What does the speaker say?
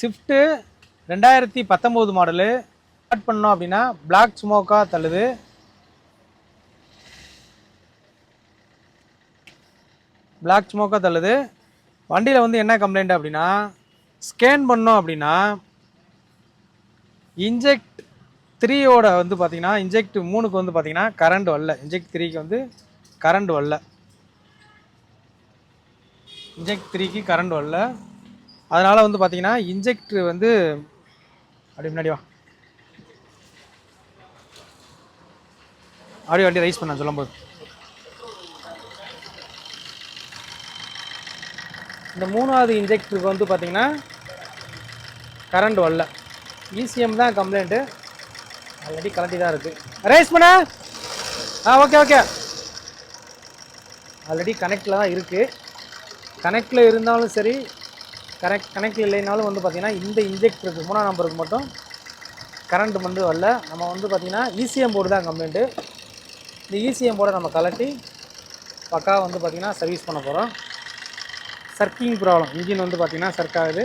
Swift 2019 model. Start பண்ணோம் அப்படின்னா black ஸ்மோக்காக தள்ளுது. வண்டியில் வந்து என்ன கம்ப்ளைண்ட் அப்படின்னா, ஸ்கேன் பண்ணோம் அப்படின்னா இன்ஜெக்ட் 3யோட வந்து பார்த்தீங்கன்னா, இன்ஜெக்ட் 3க்கு வந்து பார்த்தீங்கன்னா கரண்ட் வரல. இன்ஜெக்ட் 3க்கு வந்து கரண்ட் வரல. அதனால் வந்து பார்த்தீங்கன்னா இன்ஜெக்ட் வந்து அப்படி முன்னாடி வா, அப்படியே வண்டி ரைஸ் பண்ண சொல்லும்போது இந்த 3வது இன்ஜெக்டருக்கு வந்து பார்த்தீங்கன்னா கரண்ட் வரல. இசிஎம் தான் கம்ப்ளைண்ட்டு. ஆல்ரெடி கலட்டி தான் இருக்குது. ரைஸ் பண்ண ஓகே ஆல்ரெடி கனெக்டில் தான் இருக்குது. கனெக்டில் இருந்தாலும் சரி, கனெக்டில் இல்லைனாலும் வந்து பார்த்திங்கன்னா இந்த இன்ஜெக்டருக்கு 3ஆம் நம்பருக்கு மட்டும் கரண்ட் வந்து வரல. நம்ம வந்து பார்த்திங்கன்னா இசிஎம் போர்டு தான் கம்ப்ளைண்ட்டு. இந்த இசிஎம் போர்டை நம்ம கலட்டி பக்கா வந்து பார்த்திங்கன்னா சர்வீஸ் பண்ண போகிறோம். சர்க்கிங் ப்ராப்ளம், இன்ஜின் வந்து பார்த்திங்கன்னா சர்க் ஆகுது.